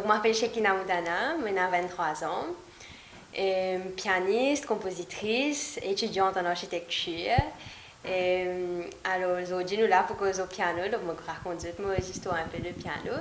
je m'appelle Shekina Moudana, j'ai 23 ans. Pianiste, compositrice, étudiante en architecture. Alors aujourd'hui, nous sommes là pour causer au piano, donc je vais raconter une histoire un peu de piano.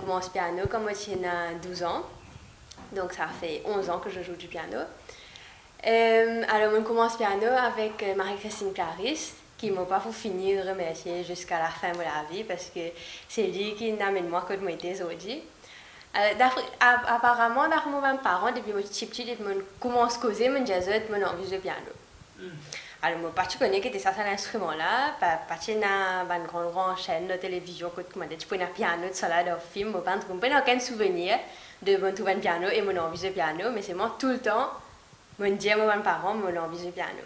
Commence piano quand moi j'ai 12 ans, donc ça fait 11 ans que je joue du piano. Alors on commence piano avec Marie-Christine Clarisse, qui m'a pas fait finir de remercier jusqu'à la fin de la vie parce que c'est lui qui n'amène moi que de m'aider aujourd'hui. Apparemment, dans mes parents, depuis que je suis petite, je commence à causer mon jazz, mon envie de piano. Alors, moi, pas tu connais que ça, c'est l'instrument là, pas tu n'as une grande chaîne de télévision, que tu peux un piano, tout ça là, dans le film, moi, pas aucun souvenir de mon tout un piano et mon envie de piano, mais c'est moi tout le temps, mon dire à mes parents, mon envie de piano.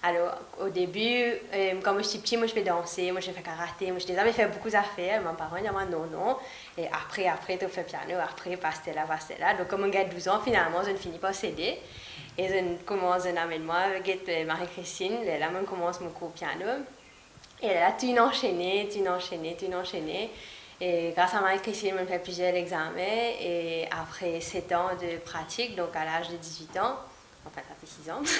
Alors, au début, quand moi j'étais petit, moi je fais danser, moi je fais karaté, moi je n'ai jamais fait beaucoup d'affaires. Mes parents ils disent non, non. Et après, tu fais piano, après, passe là. Donc, comme on a 12 ans, finalement, je ne finis pas céder. Et je commence avec moi, avec Marie-Christine, là, je commence mon cours piano. Et là, tu enchaîné. Et grâce à Marie-Christine, je fais plusieurs examens. Et après 7 ans de pratique, donc à l'âge de 18 ans, enfin ça fait 6 ans, je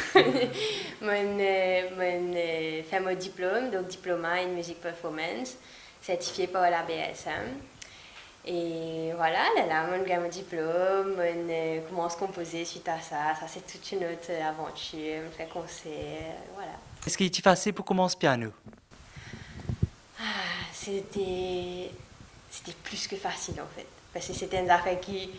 fais mon diplôme, donc diplôme en musique performance, certifié par la BSM. Et voilà, là, mon gamin diplôme, on commence à composer suite à ça. Ça, c'est toute une autre aventure, on fait concert, voilà. Est-ce qu'il est facile pour commencer piano? C'était plus que facile en fait. Parce que c'était une affaire qui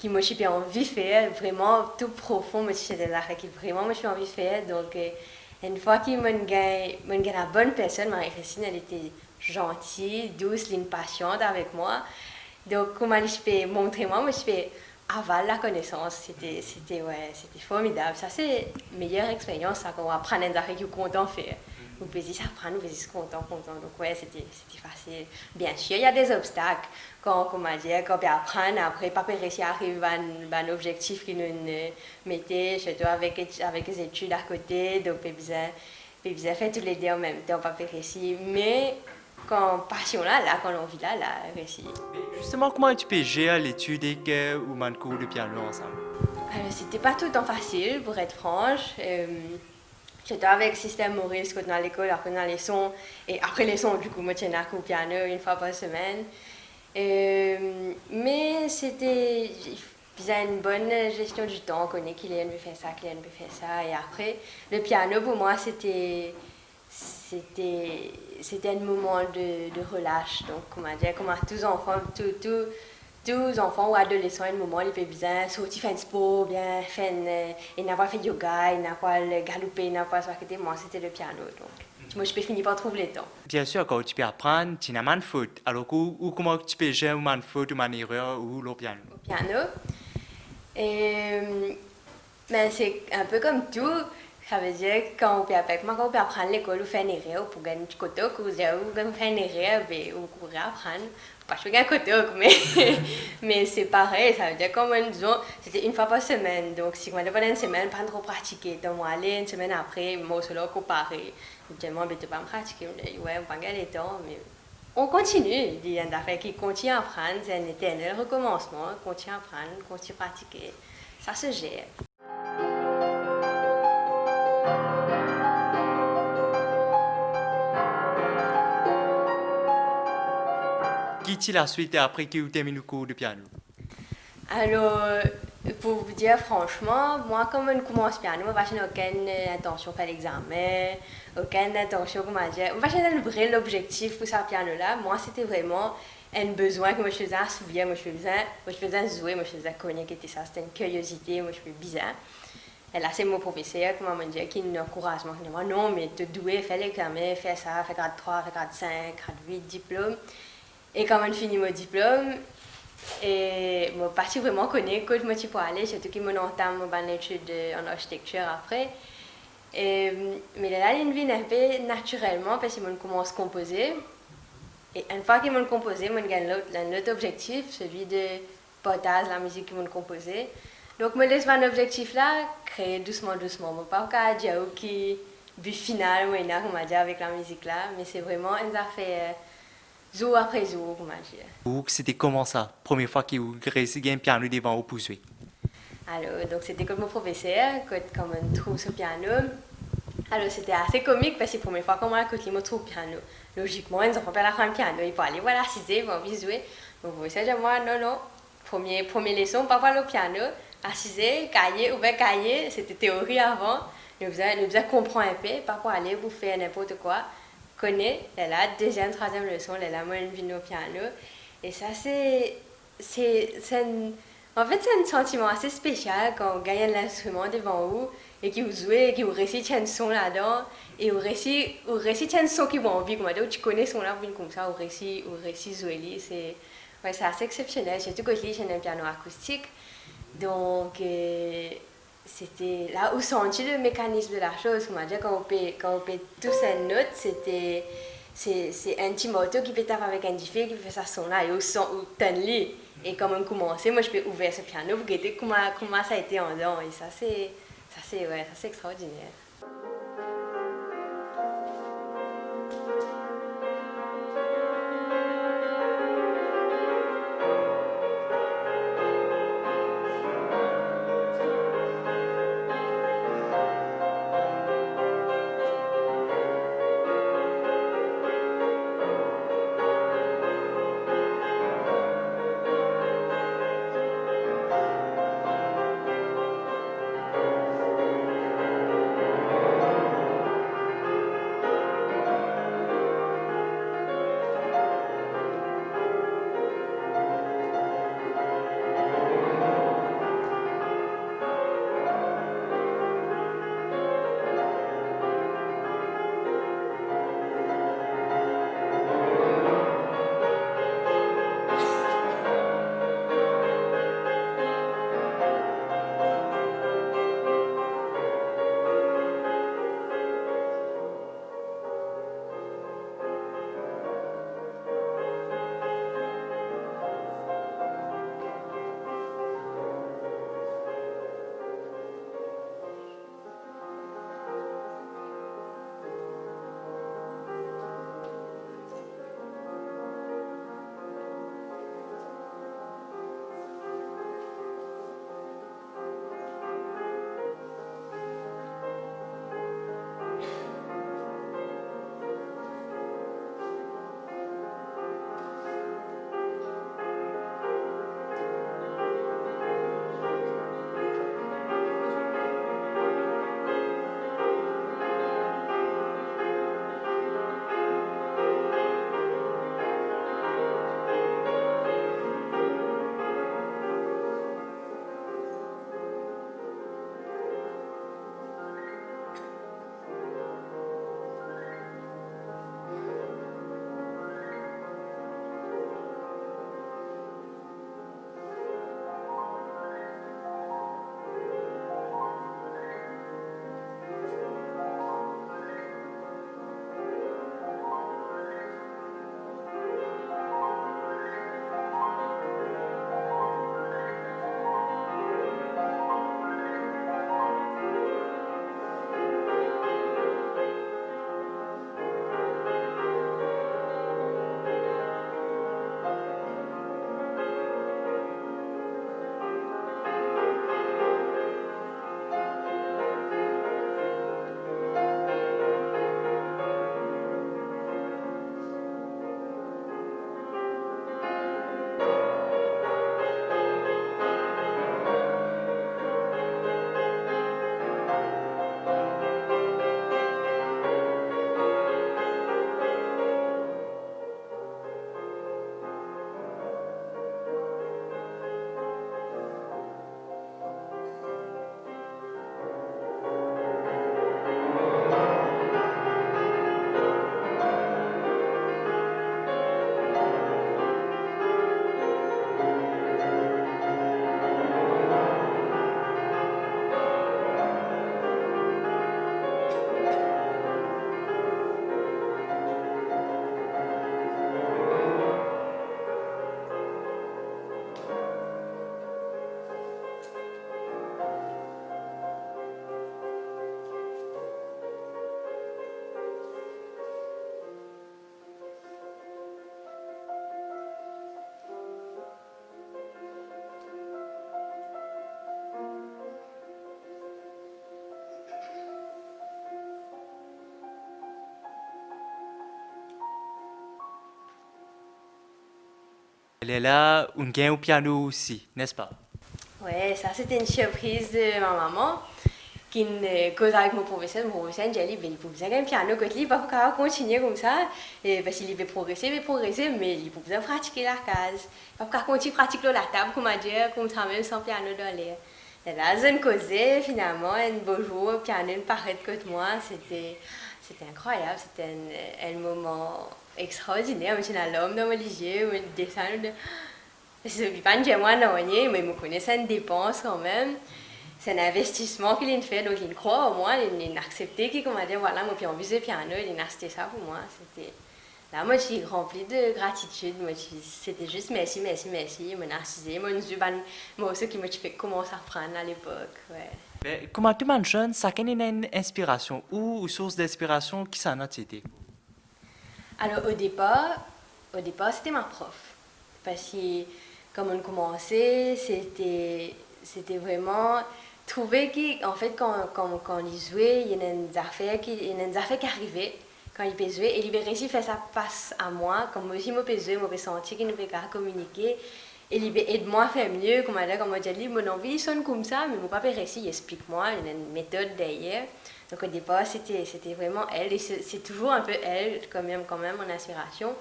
moi j'ai envie de faire, vraiment tout profond, mais c'était une affaire qui vraiment moi j'ai envie de faire. Donc, une fois qu'il m'a gagné la bonne personne, Marie-Christine, elle était gentille, douce, patiente avec moi. Donc, comment je peux montrer moi je peux avaler la connaissance. C'était formidable. Ça, c'est la meilleure expérience, ça, qu'on va apprendre des affaires qu'on est content de faire. Vous pouvez ça prendre, vous êtes content. Donc, ouais, c'était facile. Bien sûr, il y a des obstacles. Quand on peut apprendre, après, pas réussir à arriver à un objectif qui nous mettait, surtout avec les études à côté. Donc, on peut faire tous les deux en même temps, pas réussir. Mais, quand passion là, quand on vit là, réussir. Justement, comment tu peux gérer l'étude ou un cours de piano ensemble? Alors, c'était pas tout le temps facile, pour être franche. J'étais avec le système Maurice, quand on est à l'école, après on a les sons. Et après les sons, du coup, moi, je tiens au piano une fois par semaine. Mais c'était... Il faisait une bonne gestion du temps, on connaît qu'il veut faire ça, qu'il veut faire ça. Et après, le piano, pour moi, c'était un moment de relâche. Donc, comment dire, comme à tous enfants, tous enfants ou adolescents, un moment, ils peuvent bien sortir faire un sport, bien faire ils n'ont pas fait yoga, ils n'ont pas galoper, ils n'ont pas fait moi, c'était le piano. Donc, moi, je peux finir par trouver le temps. Bien sûr, quand tu peux apprendre, tu n'as pas de faute. Alors, comment tu peux gérer une faute ou une erreur ou le piano? Au piano. Mais c'est un peu comme tout. Ça veut dire que quand on peut apprendre l'école ou faire une erreur, pour gagner du côté, ou faire une erreur, ou courir apprendre. Pas je fais un côté, mais c'est pareil. Ça veut dire comme disons, c'était une fois par semaine. Donc si on a pas une semaine, pas trop pratiquer. Donc moi aller une semaine après, moi aussi là comparer. Moi je ne pas me pratiquer, ouais, on va gagner le temps, mais on continue. Il y a des affaires qui continuent à apprendre, c'est un éternel recommencement. Continue à apprendre, continue à pratiquer. Ça se gère. Qui est la suite après que tu termines le cours de piano? Alors, pour vous dire franchement, moi, comme je commence piano, je n'ai aucune intention de faire l'examen, aucune intention, comment dire, je n'ai pas vrai l'objectif pour ce piano-là. Moi, c'était vraiment un besoin que moi, je faisais à souvenir, moi, je faisais jouer, moi, je faisais connecter ça, c'était une curiosité, moi, je faisais bizarre. Et là, c'est mon professeur qui m'a dit, qui nous encourage. Moi, je dis, non, mais tu dois faire l'examen, faire ça, faire grade 3, faire grade 5, grade 8, diplôme. Et quand j'ai fini mon diplôme, et je suis partie vraiment connaître que je me suis pour aller, surtout que je entame mon étude en architecture après. Mais là, il vient un peu naturellement parce que je commence à composer. Et une fois que je composé, je gagne un autre objectif, celui de partager la musique que je composé. Donc, je laisse mon objectif là, créer doucement. Je ne peux pas dire que but final, on va dire, avec la musique là, mais c'est vraiment une affaire jour après jour, comment dire. Ou c'était comment ça? Première fois que vous réussissez un piano devant vous pour jouer? Alors, donc c'était comme mon professeur, quand on trouve ce piano. Alors, c'était assez comique parce que la première fois qu'on m'a écouté, je trouve le piano. Logiquement, ils n'ont pas la fin piano, ils peuvent aller voir l'assisé, ils vont envie de jouer. Donc, vous savez, moi, non. Première leçon, pas voir le piano, assisé, cahier, ouvert cahier, c'était théorie avant. Nous faisons comprendre un peu, pas pour aller vous faire n'importe quoi. Connaît, là, deuxième, troisième leçon, là, moi, je viens au piano. Et ça, c'est En fait, c'est un sentiment assez spécial quand on gagne l'instrument devant vous et que vous jouez et que vous récitez un son là-dedans et vous récitez un son qui vous envie, comme tu connais ce son-là, comme ça, vous récitez jouer. C'est assez exceptionnel, surtout que j'ai un piano acoustique. Donc, c'était là où sentit le mécanisme de la chose. Comment dire, quand on paie tous une note, c'est un petit moto qui peut taper avec un diffé qui fait ça son là et au son ou lit. Et quand on commençait, moi je peux ouvrir ce piano pour regarder comment ça a été en dedans. Et ça c'est extraordinaire. Elle est là, on piano aussi, n'est-ce pas? Ouais, ça c'était une surprise de ma maman qui cause avec mon professeur il dit, il faut besoin d'un piano, quand il va pouvoir continuer comme ça, parce qu'il va progresser, mais il faut besoin pratiquer la case. Il va pouvoir continuer à pratiquer la table, comme ça même sans piano dans l'air. Et là, je causais, finalement, un beau jour, le piano paraît contre moi, c'était incroyable, c'était un moment extraordinaire. Je suis à l'homme dans mon lycée, je descends, c'est pas un moi non, mais je me connais, c'est une dépense quand même. C'est un investissement qu'il a fait, donc il croit au moins, il a accepté qu'il m'a dit voilà, moi puis en de piano, il a acheté ça pour moi. C'était là, moi je suis remplie de gratitude, c'était juste merci, merci, merci, il m'a narcisé, moi aussi qui m'a fait commencer à apprendre à l'époque. Ouais. Mais comment tu mentionnes, ça a une inspiration ou une source d'inspiration qui s'en a été? Alors au départ c'était ma prof, parce que comme on commençait, c'était vraiment trouver qu'en fait quand il jouait, il y a des affaires qui arrivaient quand il peut jouer et il peut réussir à faire ça face à moi, comme moi aussi je peux jouer, je peux sentir qu'il ne peut pas communiquer et il peut aider moi à faire mieux, comme on dit, mon envie sonne comme ça, mais mon papa réussit, il explique-moi, il y a une méthode derrière. Donc au départ c'était vraiment elle et c'est toujours un peu elle quand même mon inspiration.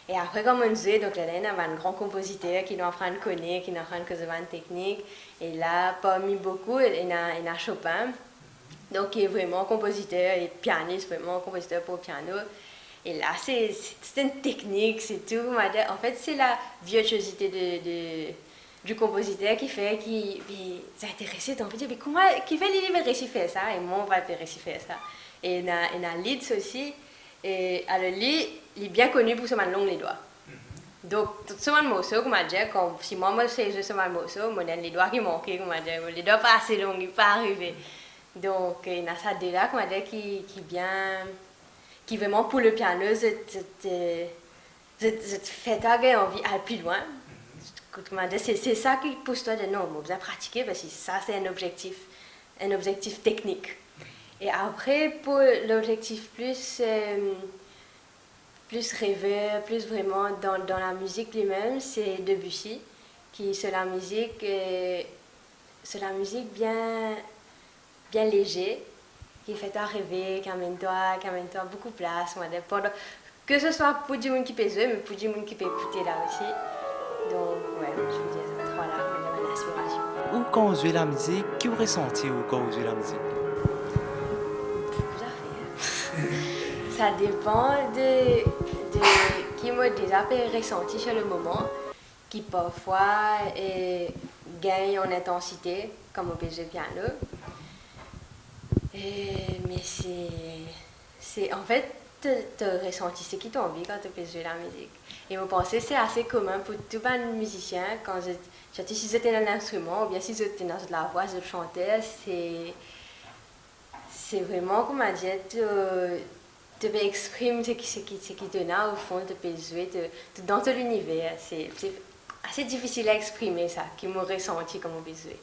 Et après, comme on disait, donc là, il y avait un grand compositeur qui est en train de connaître, qui est en train de faire une technique. Et là, parmi beaucoup, il y a Chopin, donc qui est vraiment compositeur et pianiste, vraiment compositeur pour piano. Et là, c'est une technique, c'est tout. En fait, c'est la virtuosité du compositeur qui fait qu'il est intéressé. Donc, mais comment, qui fait l'idée de réussir faire ça? Et moi, on va réussir faire ça. Et il y a Leeds aussi. Et alors, lui, il est bien connu pour son long les doigts. Donc, ce morceau, comme je dis, si moi, je sais ce morceau, moi, les doigts qui manquent, comme je dis, les doigts pas assez longs, ils ne pas arriver. Donc, il y a ça déjà, comme je dis, qui vraiment pour le piano, fait envie d'aller plus loin. C'est ça qui pousse toi de non, on besoin pratiquer parce que ça, c'est un objectif technique. Et après, pour l'objectif plus rêveur, plus vraiment dans la musique lui-même, c'est Debussy, qui c'est la musique bien léger, qui fait toi rêver, qui amène toi beaucoup de place. Que ce soit pour du monde qui peut jouer, mais pour du monde qui peut écouter là aussi. Donc, ouais, je vous dis ça, trois là, mon inspiration. Ou quand on joue la musique, qui vous ressenti ou quand on joue la musique? Ça dépend de qui m'a déjà ressenti sur le moment, qui parfois gagne en intensité, comme au PG piano. Mais c'est en fait, tu ressenti ce qui t'a envie quand tu jouer la musique. Et je pense que c'est assez commun pour tout les musicien, quand si c'était un instrument, ou bien si c'était dans la voix, je chantais, c'est vraiment, comment dire, tu peux exprimer ce qui te donne au fond, tu peux jouer dans tout l'univers. C'est assez difficile à exprimer ça, qui m'a ressenti comme on peut jouer.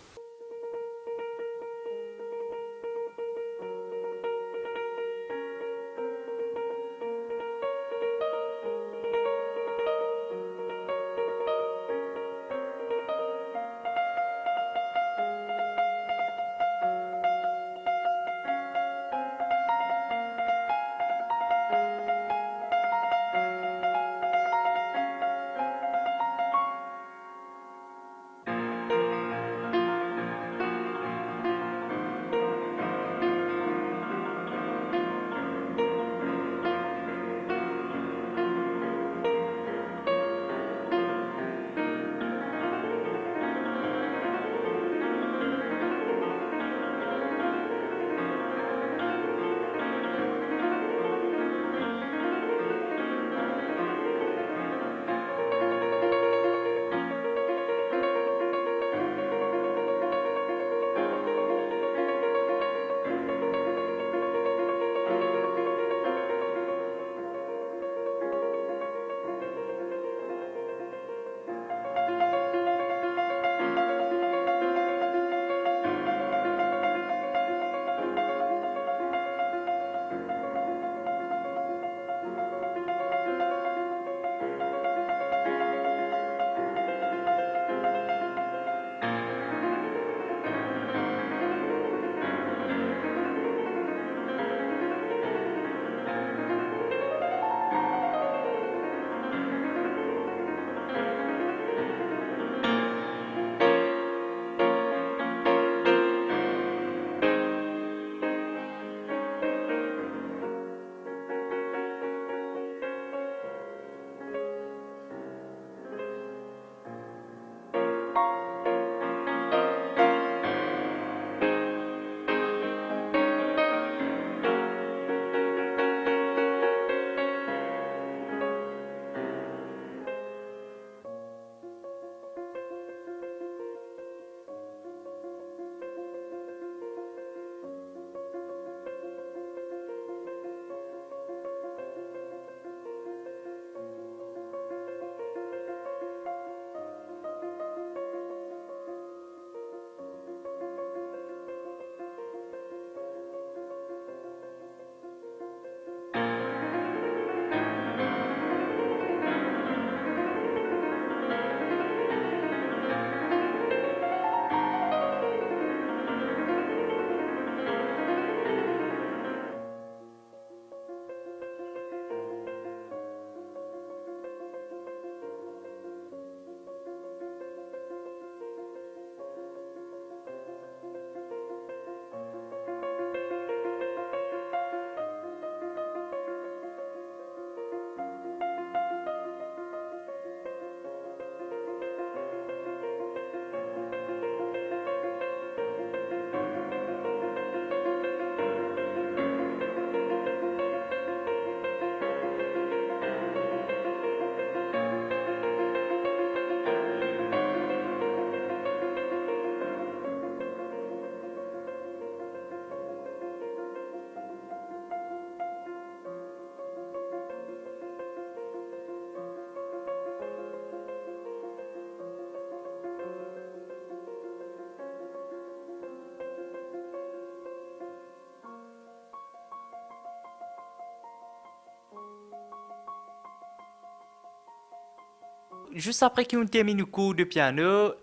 juste après qu'on termine le cours de piano,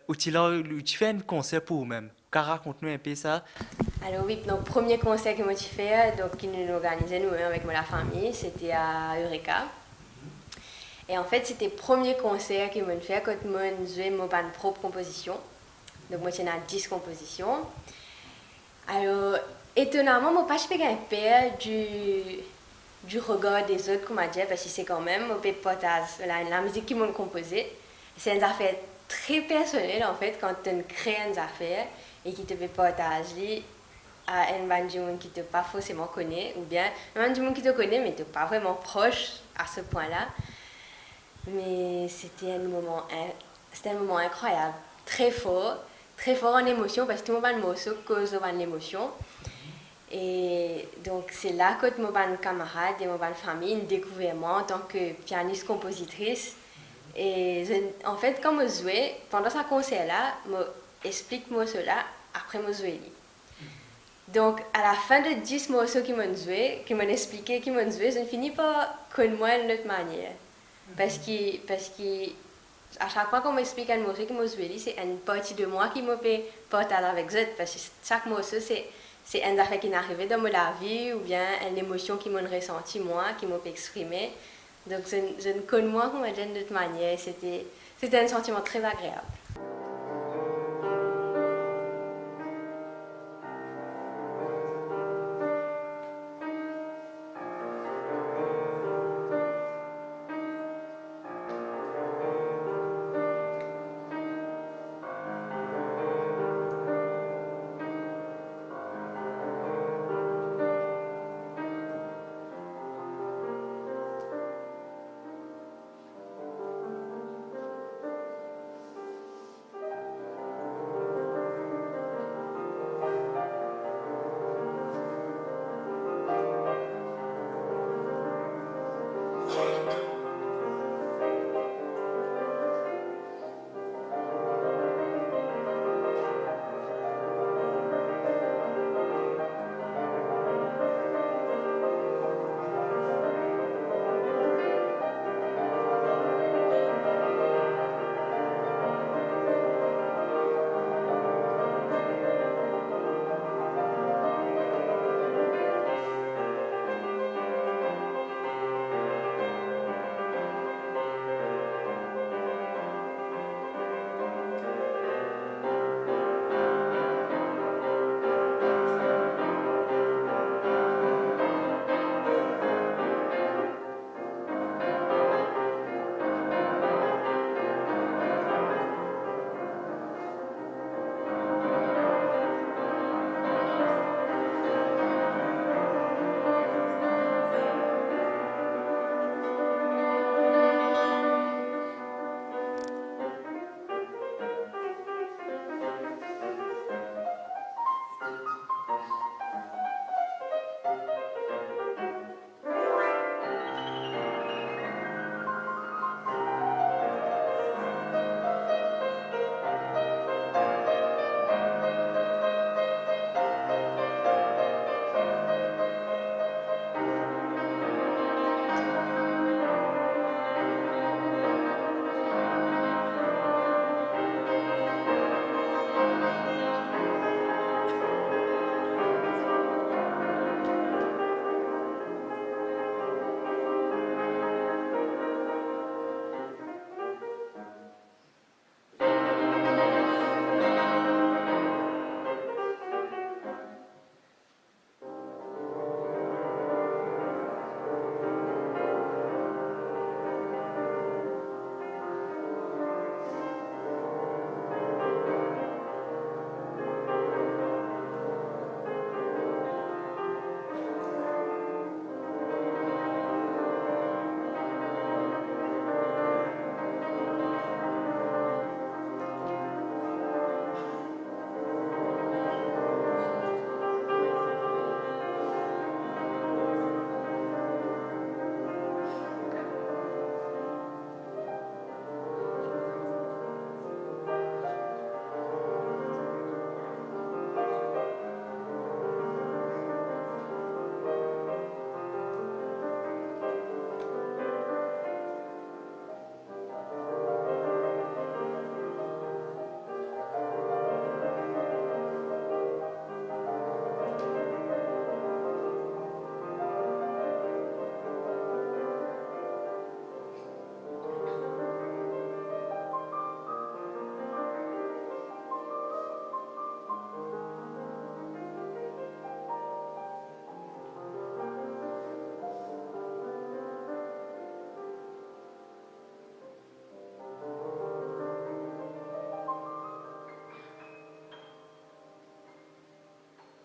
où tu fais un concert pour vous-même. Raconte-nous un peu ça. Alors oui, donc premier concert que moi j'ai fait, donc qui nous organisait nous-mêmes avec la famille, c'était à Eureka. Et en fait, c'était le premier concert que moi fait quand moi jouais mon propre composition. Donc moi j'ai 10 compositions. Alors étonnamment, moi pas je fais un peu du regard des autres comme dit parce que c'est quand même un peu potage la musique qu'ils m'ont composée. C'est une affaire très personnelle en fait quand tu crées une affaire et qui te fait partager à un band de monde qui te pas forcément connaît ou bien un band de monde qui te connaît mais tu pas vraiment proche à ce point-là. Mais c'était un moment incroyable, très fort en émotion parce que tout le monde morceau cause de l'émotion. Et donc c'est là que mon camarade et mon famille ont découvert moi en tant que pianiste-compositrice. Et en fait, quand je jouais, pendant ce concert-là, je explique moi cela après je jouais. Donc à la fin de 10 morceaux qui m'ont joué, qui m'ont expliqué, qui m'ont joué, je finis par connaître d'une autre manière. Parce que à chaque fois qu'on m'explique un morceau qui m'a joué, c'est une partie de moi qui m'a fait partager avec eux. Parce que chaque morceau, c'est une affaire qui est arrivée dans ma vie ou bien une émotion qui m'a ressenti moi, qui m'a exprimé. Donc je ne connais moi comme d'une autre manière. C'était un sentiment très agréable.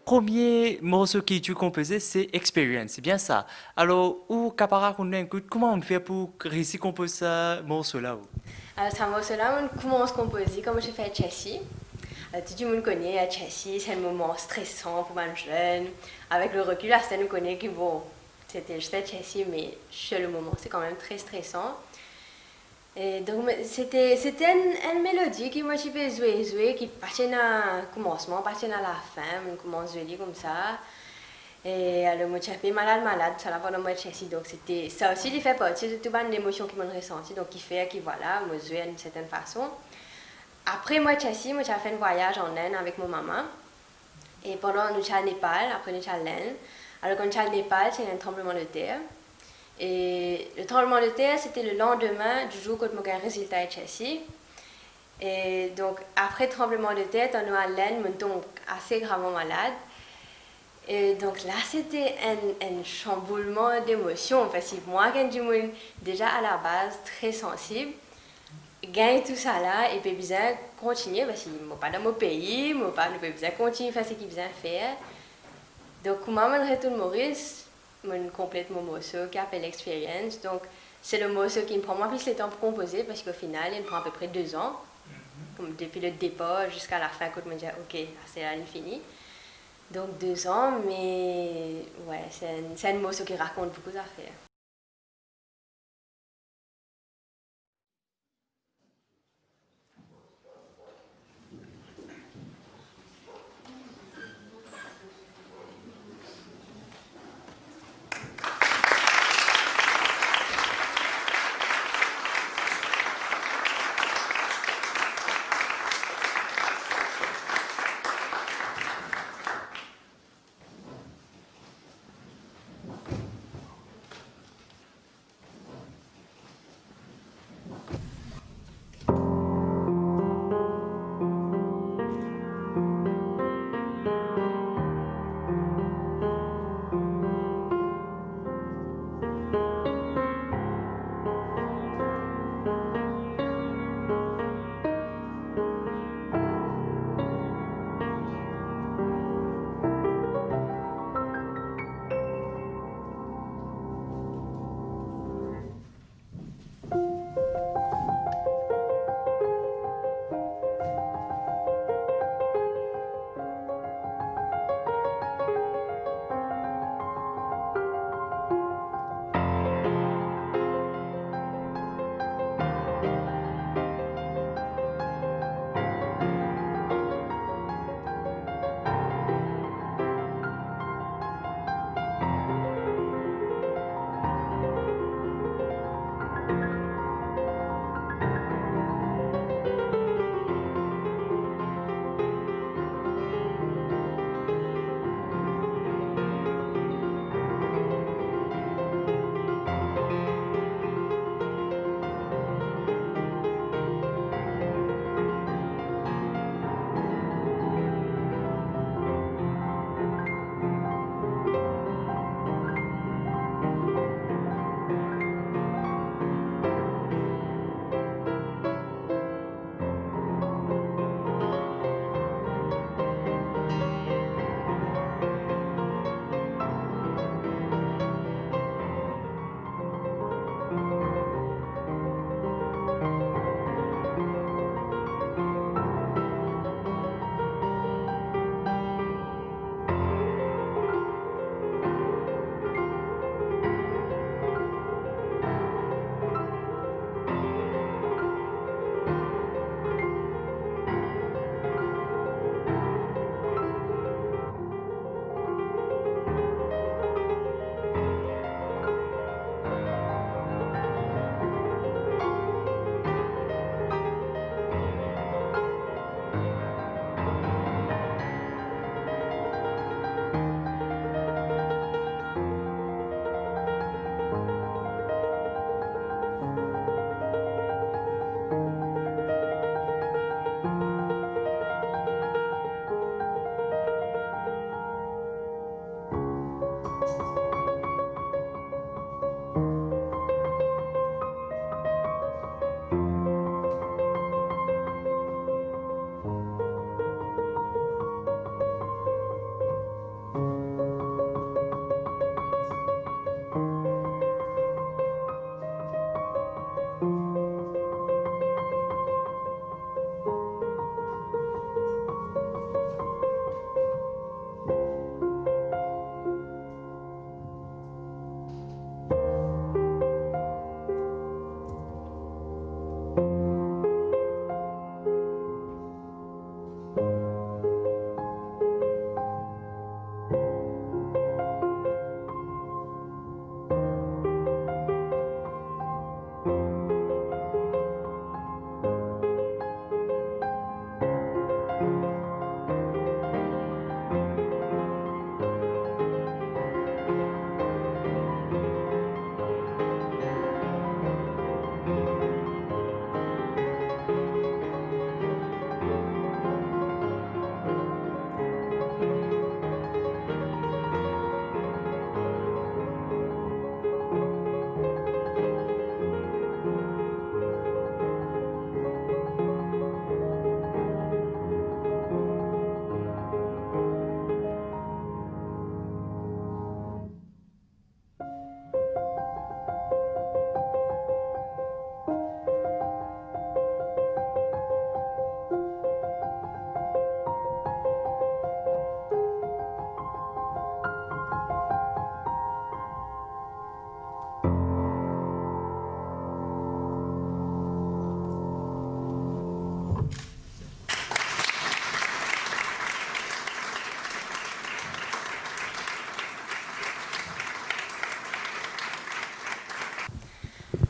premier morceau que tu composais, c'est Experience, c'est bien ça. Alors, où Capara qu'on écoute, comment on fait pour réussir à composer ce morceau-là? Alors, ce morceau-là, on commence à composer comme je fais à Chelsea. Tout le monde connaît à Chelsea, c'est un moment stressant pour un jeune. Avec le recul, là, on connaît que bon, c'était juste à Chelsea, mais sur le moment, c'est quand même très stressant. Et donc, c'était une mélodie qui moi, je peux jouer, qui partait dans le commencement, partait dans la fin, on commence à jouer comme ça. Et alors, moi, j'ai malade, ça l'a pendant moi de Chelsea. Donc, c'était, ça aussi, il fait partie de toute l'émotion qui m'a ressenti. Donc, il fait, qui voilà, moi, jouer d'une certaine façon. Après, moi, Chelsea, moi, j'ai fait un voyage en Inde avec mon maman. Et pendant, nous sommes à Népal, après, nous sommes à l'Inde. Alors, quand nous sommes à Népal, c'est un tremblement de terre. Et le tremblement de terre, c'était le lendemain du jour où j'ai eu un résultat à Chelsea. Et donc, après le tremblement de terre, on est à l'Inde, je tombe assez gravement malade. Et donc là, c'était un chamboulement d'émotions. Parce que moi, quand je suis déjà à la base très sensible, gagne tout ça là, et puis besoin continuer, parce que je ne suis pas dans mon pays, je ne peux pas continuer à faire ce qu'il besoin faire. Donc, comment je retourne Maurice, je complète mon morceau qui s'appelle Experience. Donc, c'est le morceau qui me prend moins plus le temps pour composer, parce qu'au final, il me prend à peu près 2 ans. Depuis le départ jusqu'à la fin, quand je me dis, ok, c'est là, il est fini. Donc 2 ans, mais ouais, c'est un morceau qui raconte beaucoup d'affaires.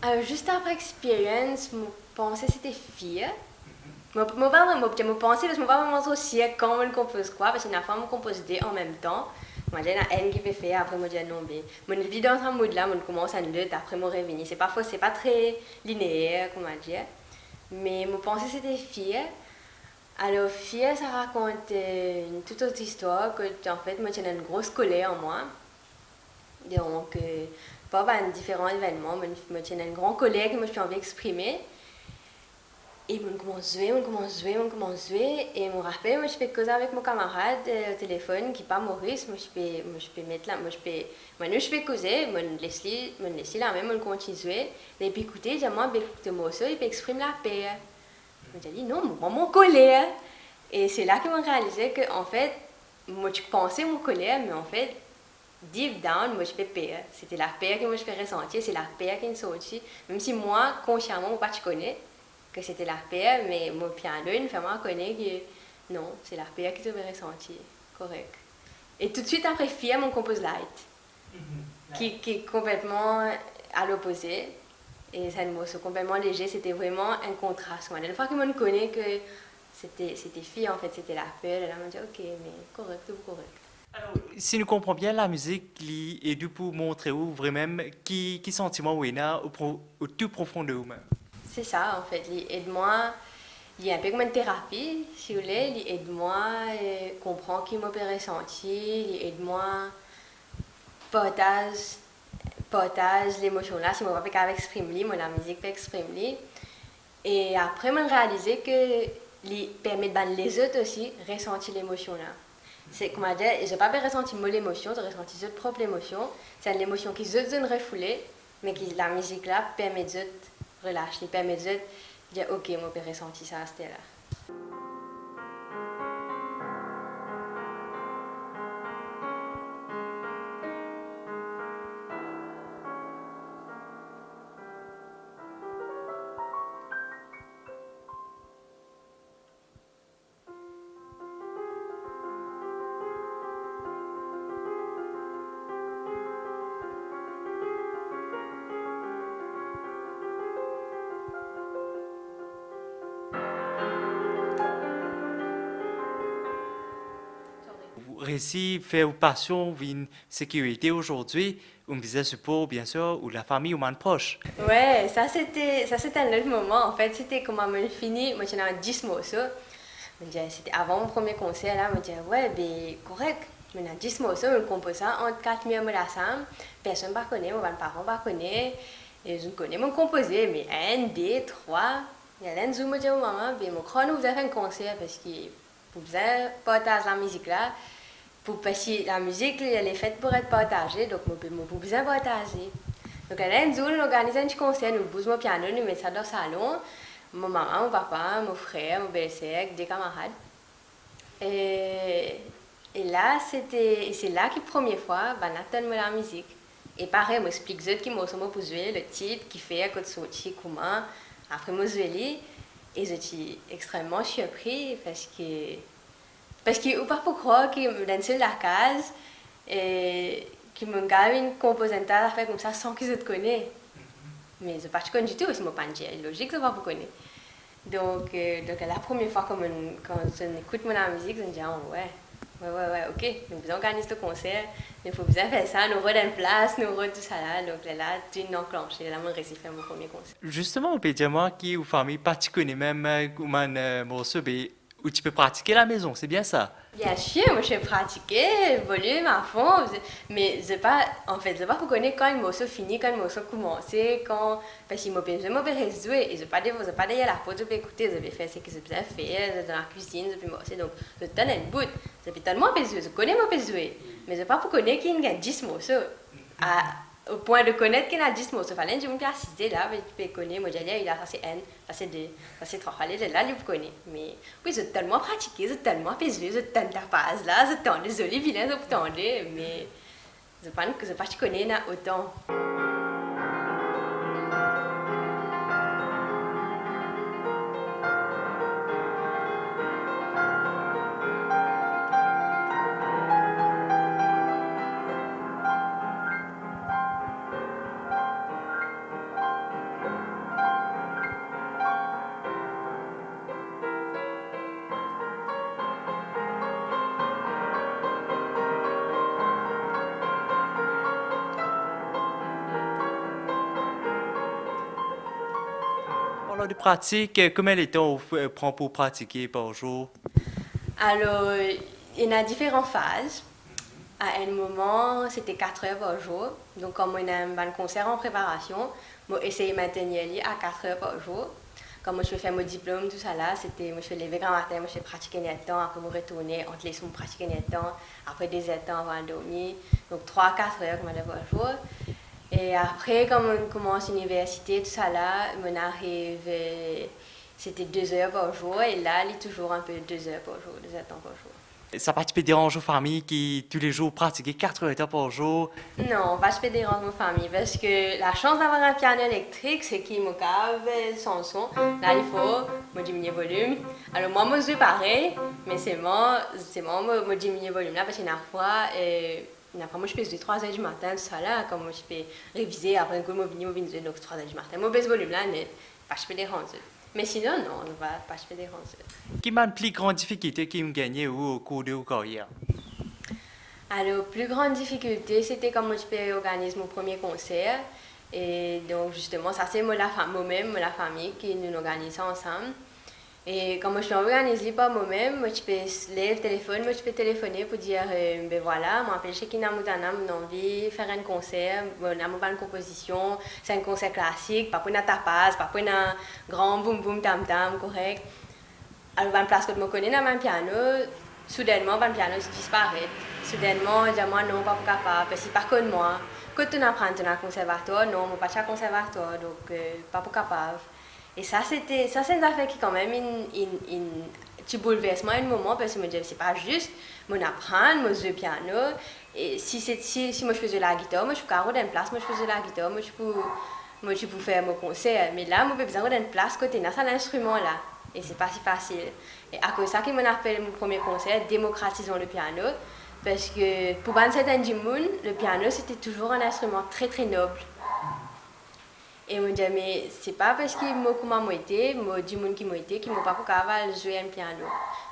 Alors, juste après expérience, mon pensée c'était fille. Moi pas vraiment, je pensais parce que moi pas vraiment trop sûr quand on compose quoi, parce que la fois on compose deux en même temps. Moi j'ai la haine qui peut faire, après moi j'ai non mais mon vie dans un mode là, on commence à lutte, après moi revenu. C'est parfois c'est pas très linéaire comment dire. Mais mon pensée c'était fille. Alors fille ça raconte une toute autre histoire que en fait moi j'ai une grosse colère en moi. Donc pas dans différents événements, moi j'ai une grande colère que moi je suis envie d'exprimer. Et on commence à jouer, on jouer. Et je me rappelle, moi, je fais causer avec mon camarade au téléphone, qui n'est pas Maurice. Je peux mettre là, je peux causer, je laisse là même, on continue à jouer. Et puis écoutez, j'ai moi, écoutez moi ça, il peut exprimer la paix. Je me dis, non, mon colère. Et c'est là que je réalisé que, en fait, moi, je pensais mon colère, mais en fait, deep down, moi, je fais paix. C'était la paix que moi, je fais ressentir, c'est la paix qui est sortie. Même si moi, consciemment, moi, pas je connais que c'était l'arpère, mais mon piano, il me fait moi connaître que non, c'est l'arpère qui devait ressentir. Correct. Et tout de suite après, Fiam, on compose Light, qui est complètement à l'opposé. Et c'est un morceau complètement léger, c'était vraiment un contraste. La fois que je connais que c'était Fille, en fait, c'était l'arpère, et là, on me dit, ok, mais correct, tout correct. Alors, si nous comprenons bien la musique, est dû pour montrer où vraiment qui sentiment ou au tout profond de vous-même. C'est ça, en fait. Il aide-moi, il est un peu comme une thérapie, si vous voulez. Il aide-moi à comprendre qui m'a ressenti. Il aide-moi partage, partage l'émotion là. Si je ne peux pas exprimer, moi, la musique peut exprimer. Et après, je réalisé que il permet de les autres aussi ressentir l'émotion là. C'est comment dire, je n'ai pas ressenti mon émotion, j'ai ressenti leur propre émotion. C'est une émotion qui se donne refoulée, mais qui la musique là permet de relâcher, il permet de dire ok, moi j'ai ressenti ça, c'était là. Récit fait ou passion une sécurité aujourd'hui, on disait support bien sûr ou la famille ou man proche. Ouais, ça c'était un autre moment. En fait, c'était comment on fini, moi j'en ai 10 morceaux. C'était avant mon premier concert là, je me disais ouais, ben correct. Je me 10 morceaux, on compose ça entre 4 membres de la salle. Personne ne connaît, mes parents ne connaissent. Et je connais mon composé, mais un, deux, trois. Il y a l'un qui me dit au maman, ben mon chrono vous avez fait un concert parce que vous avez partagé la musique là. Parce que la musique elle est faite pour être partagée, donc vous besoin partager. Donc l'un jour, on organise un petit concert, nous posons mon piano, nous mettons ça dans le salon. Mon maman, mon papa, mon frère, mon belle-sœur, des camarades. Et là, c'est là que la première fois, on entend la musique. Et pareil, moi explique qui m'a pour jouer, le titre, qui fait, à côté sorti, comment. Après, moi joué et je suis extrêmement surpris parce que ou pas pour croire que dans seule la case et qui me gagne une composante à faire comme ça sans que je te connaisse. Mais je ne pas connais du tout, c'est mon pandier. Logique, je ne pas vous connaître. Donc la première fois quand on écoute la musique, je me dis oh, ouais, ok, nous vous organisons ce concert, il faut bien faire ça, nous redonnons place, nous redonnons tout ça là. Donc là, tu es enclenché, là, je réussi à faire mon premier concert. Justement, on peut dire moi qui ou famille pas tu connais même ou man morceau, où tu peux pratiquer à la maison, c'est bien ça. Bien sûr, moi je pratiquais, volume à fond, mais je pas, en fait, je pas vous connaître quand le morceau finit, quand le morceau commence, parce que je me jouer et je pas derrière la porte, je peux écouter, je peux faire ce que je peux faire dans la cuisine, je peux morcer, donc je donne un bout, je peux tellement jouer, je connais mon jouer, mais je pas vous connaître qu'il y a 10 morceaux, au point de connaître qu'il y a 10 morceaux, il fallait que je me assiste là, tu peux connaître, moi j'ai dit, ça c'est un, ça c'est deux, ça c'est trois, fallait là, je vous connais, mais oui, j'ai tellement pratiqué, j'ai tellement joué, j'ai tellement de base là, j'ai tant désolé, vilain, j'ai tant mais je pense que je pas connais autant. de pratique, combien de temps on prend pour pratiquer par jour? Alors, il y en a différentes phases. À un moment, c'était 4 heures par jour. Donc, comme on a un concert en préparation, moi, essayer de maintenir à 4 heures par jour. Quand moi, je fais mon diplôme, tout ça là, c'était, moi, je fais lever grand matin, moi, je fais pratiquer un temps, après, je retourner, entre les sons, pratiquer un temps, après des temps avant de dormir. Donc, 3 à 4 heures par jour. Et après, quand on commence l'université, tout ça là, on arrive, c'était 2 heures par jour, et là, il est toujours un peu 2 heures par jour, 2 heures de temps par jour. Ça participe dérange aux familles qui, tous les jours, pratiquent 4 heures par jour. Non, pas je fais des rangs de famille parce que la chance d'avoir un piano électrique, c'est qu'il me cave sans son. Là, il faut me diminuer le volume. Alors, moi, je suis pareil, mais c'est moi, me diminuer le volume là parce qu'il y a une fois, moi, je fais de 3 heures du matin, tout ça là, comme je peux réviser après un coup, je viens de 3 heures du matin. Moi, baisse le volume là, mais pas je fais des rangs. Mais sinon, non, on va pas je fais des rangs. Qui m'a une plus grande difficulté qui ont gagné au cours de votre carrière? Alors, plus grande difficulté, c'était quand je peux organiser mon premier concert. Et donc, justement, ça, c'est moi-même, la famille, qui nous organisons ensemble. Et quand je suis organisée par moi-même, je peux lever le téléphone, je peux téléphoner pour dire, ben voilà, je m'appelle Shekina Moutana, j'ai envie de faire un concert, on a une composition, c'est un concert classique, pas pour une tapas, pas pour un grand boum boum tam tam, correct. Alors, une place que je me connais dans mon piano, soudainement, le piano disparaît. Soudainement, je dis moi non, pas capable, parce que par contre moi, quand tu apprends dans un conservatoire, non, moi pas à conservatoire, donc pas capable. Et ça, c'est une affaire qui quand même un petit bouleversement à un moment, parce que je me dis, c'est pas juste, moi apprendre, moi jouer piano, et si moi je faisais la guitare, moi je suis carreau d'une place, moi je faisais la guitare, moi je peux faire mon concert, mais là, moi j'ai besoin d'une place côté dans cet instrument là. Et c'est pas si facile. Et à cause de ça, qui m'en appelle mon premier concert, démocratisons le piano. Parce que pour certains gens, le piano c'était toujours un instrument très très noble. Et on me dit, mais c'est pas parce qu'ils m'ont comme été, moi, du monde qui m'ont été, qui m'ont pas capable de jouer un piano.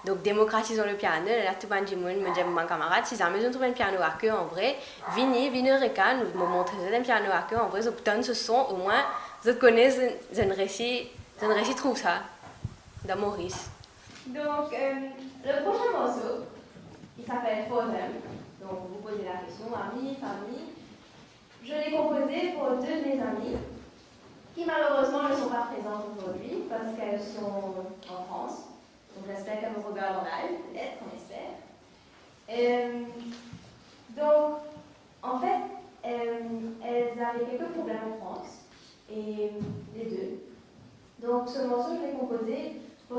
Donc démocratisons le piano, là tout le monde me dit, mon camarade, si jamais je trouve un piano à queue en vrai, venez recan, nous me montrer un piano à queue en vrai, je obtiens ce son, au moins, je connais, je ne réussis trouve ça. Dans Maurice. Donc, le prochain morceau, il s'appelle For Them. Donc, vous posez la question, amis, famille. Je l'ai composé pour 2 de mes amies qui malheureusement ne sont pas présentes aujourd'hui parce qu'elles sont en France. Donc, j'espère qu'elles me regardent en live, peut-être, on espère. Donc, en fait, elles avaient quelques problèmes en France, et les deux. Donc, ce morceau, je l'ai composé pour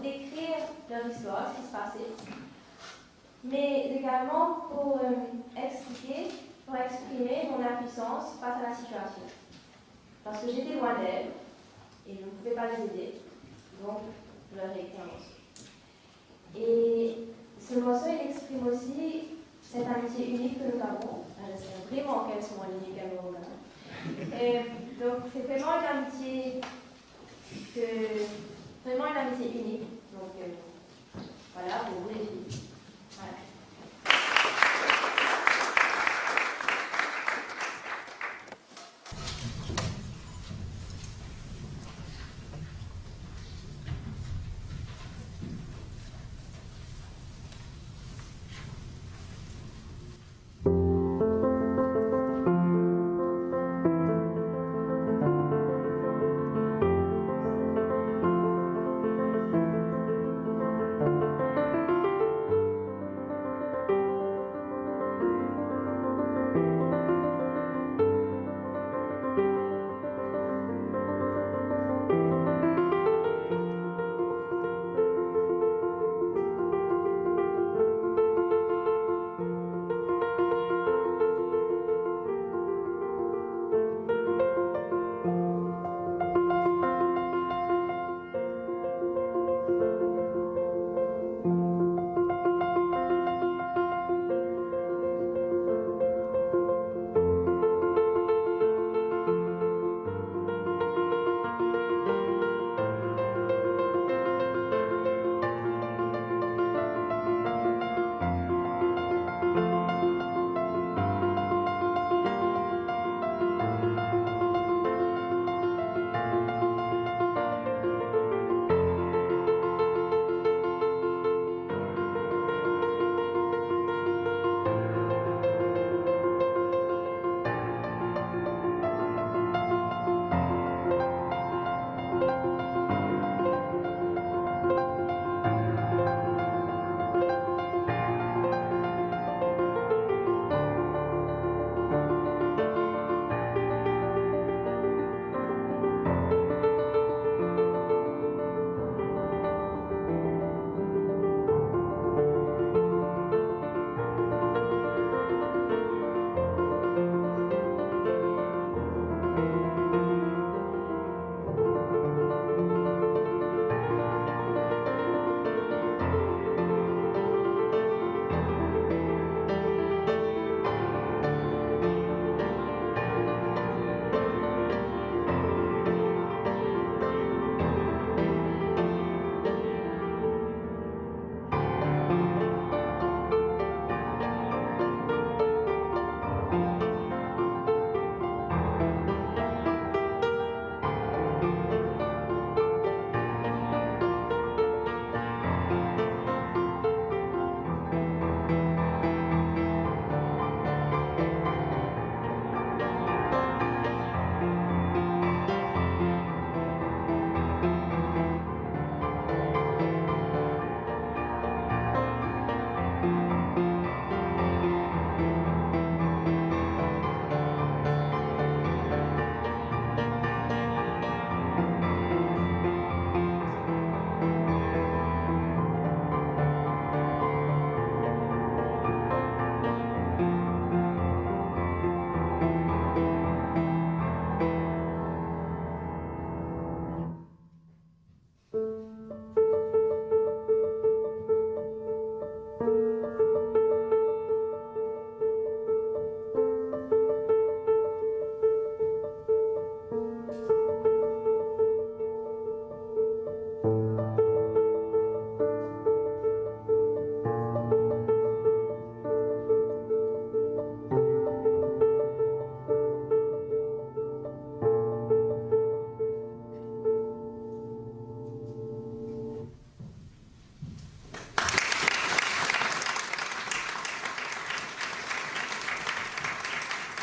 décrire leur histoire, ce qui se passait, mais également pour exprimer mon impuissance face à la situation. Parce que j'étais loin d'elles et je ne pouvais pas les aider, donc je leur ai écrit un morceau. Et ce morceau, il exprime aussi cette amitié unique que nous avons. J'espère vraiment qu'elles sont en ligne qu'elles me regardent. Donc, c'est vraiment une amitié unique. Donc, voilà, pour vous les filles. Voilà.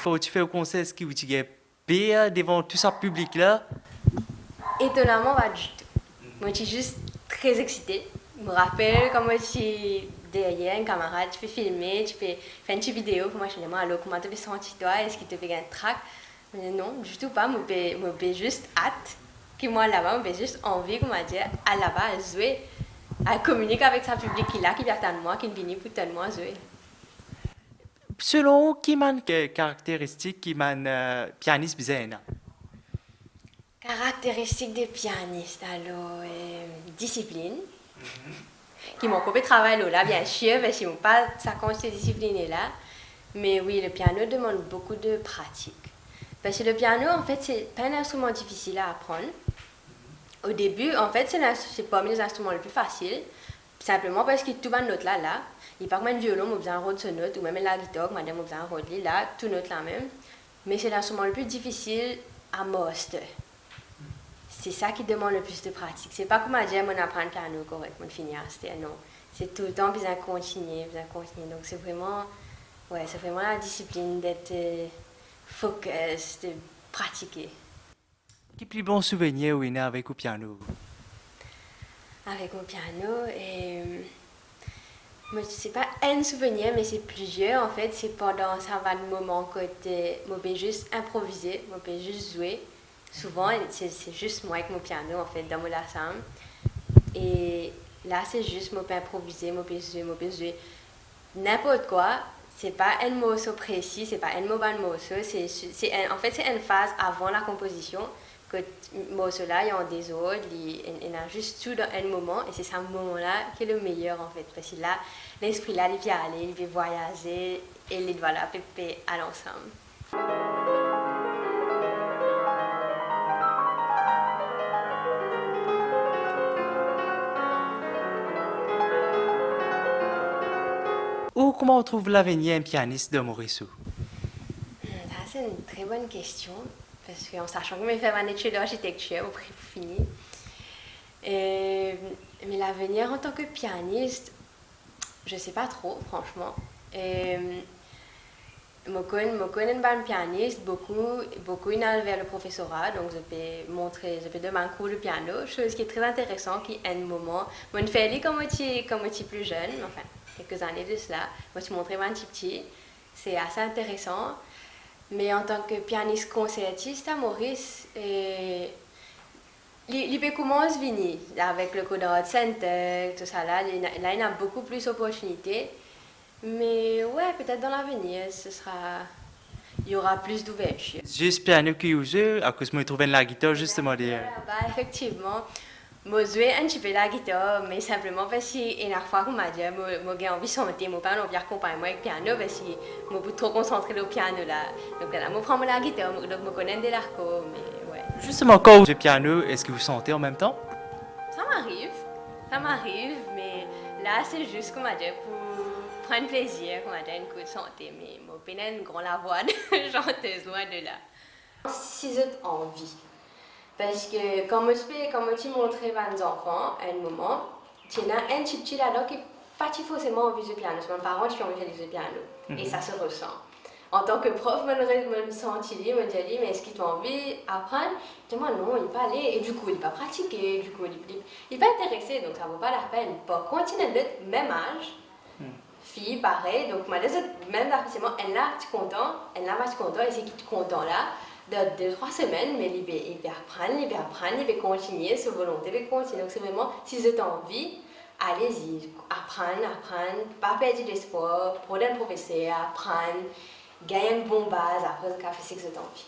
Quand tu fais au concert, est-ce que tu es pire devant tout ça public là? Étonnamment, pas du tout. Moi, je suis juste très excitée. Je me rappelle quand moi, je suis derrière un camarade, tu peux filmer, tu peux faire une petite vidéo. Moi, je me dis, alors, comment tu peux sentir toi? Est-ce qu'il te fait un trac? Je me dis, non, du tout pas. Moi, j'ai juste hâte. Que moi, là-bas, j'ai juste envie, comment dire, à là-bas, à jouer, à communiquer avec sa public qui est là, qui vient de moi, qui vient pour tellement jouer. Selon qui man caractéristique qui man pianiste bizarre? Caractéristiques des pianistes, alors, discipline. Qui m'ont coupé de travail là, bien sûr, parce qu'ils n'ont pas ça cette discipline là. Mais oui, le piano demande beaucoup de pratique. Parce que le piano, en fait, c'est pas un instrument difficile à apprendre. Au début, en fait, c'est parmi les instruments les plus faciles. Simplement parce que tout le note là. Il n'y a pas comme un violon, on a besoin de rôle de note, ou même la guitare, madame, on a besoin de rôle là, tout note là même. Mais c'est l'instrument le plus difficile à master. C'est ça qui demande le plus de pratique. C'est pas comme à dire, on apprend le piano correctement, on finit à non. C'est tout le temps besoin de continuer. Donc c'est vraiment la discipline d'être focus, de pratiquer. Quel plus bon souvenir ou avec au piano? Avec mon piano, moi, c'est pas un souvenir, mais c'est plusieurs. En fait, c'est pendant un certain moment que je peux juste improviser, je peux juste jouer. Souvent, c'est juste moi avec mon piano, en fait, dans mon ensemble. Et là, c'est juste, je peux improviser, je peux jouer n'importe quoi. C'est pas un morceau précis, c'est pas un morceau, en fait, c'est une phase avant la composition. Que le morceau-là, il y a des ordres, il y a juste tout dans un moment, et c'est ce moment-là qui est le meilleur, en fait. Parce que là, l'esprit-là, il vient aller, il vient voyager, et il va là, pépé à l'ensemble. Ou comment on trouve l'avenir un pianiste de Maurice? C'est une très bonne question, parce qu'en sachant que je fais mon étude d'architecture, au prix fini. Mais l'avenir en tant que pianiste, je ne sais pas trop, franchement. Je connais un pianiste, beaucoup il a vers le professorat, donc je peux demander un cours de piano, chose qui est très intéressante, qui est un moment. Moi, je fais comme je suis plus jeune, enfin, quelques années de cela. Moi, je montrais un petit, c'est assez intéressant. Mais en tant que pianiste concertiste à Maurice, il peut commencer à venir avec le Coderot Center, tout ça là. Il y a beaucoup plus d'opportunités. Mais ouais, peut-être dans l'avenir, il y aura plus d'ouverture. Juste piano qui joue, à cause de moi trouver la guitare justement derrière. Bah, effectivement, je joue un petit peu la guitare, mais simplement parce que une fois qu'on m'a dit, j'ai envie de chanter, je pas envie d'accompagner moi avec le piano, parce que je suis trop concentrée au piano là. Donc là, je prends la guitare, donc je connais des l'arco, mais ouais. Justement, quand vous jouez piano, est-ce que vous chantez en même temps? Ça m'arrive, mais là, c'est juste, comment dire, pour prendre plaisir, comment dire, une coup de chanter, mais je n'ai pas une grande voix de chanteuse, loin de là. Si j'ai envie. Parce que quand tu montres à des enfants, à un moment, tu as un petit là-dedans qui n'est pas forcément envie de piano. C'est mes parents qui ont envie de faire du piano. Et ça se ressent. En tant que prof, je me sens dit, me dit, mais est-ce qu'ils ont envie d'apprendre? Je dis, moi non, il ne pas aller. Et du coup, il ne pas pratiquer. Du coup, il n'est pas intéressé, donc ça ne vaut pas la peine. Par contre, il a le même âge. Fille, pareil. Donc, moi, même forcément, elle là, tu es content. Elle là, tu es content. Et c'est qui tu es content là? De 2-3 semaines, mais il va apprendre, il va continuer, sa volonté va continuer. Donc c'est vraiment, si vous avez envie, allez-y, apprendre, pas perdre d'espoir, prendre un professeur, apprendre, gagner une bonne base, après, ça fait ce que vous avez envie.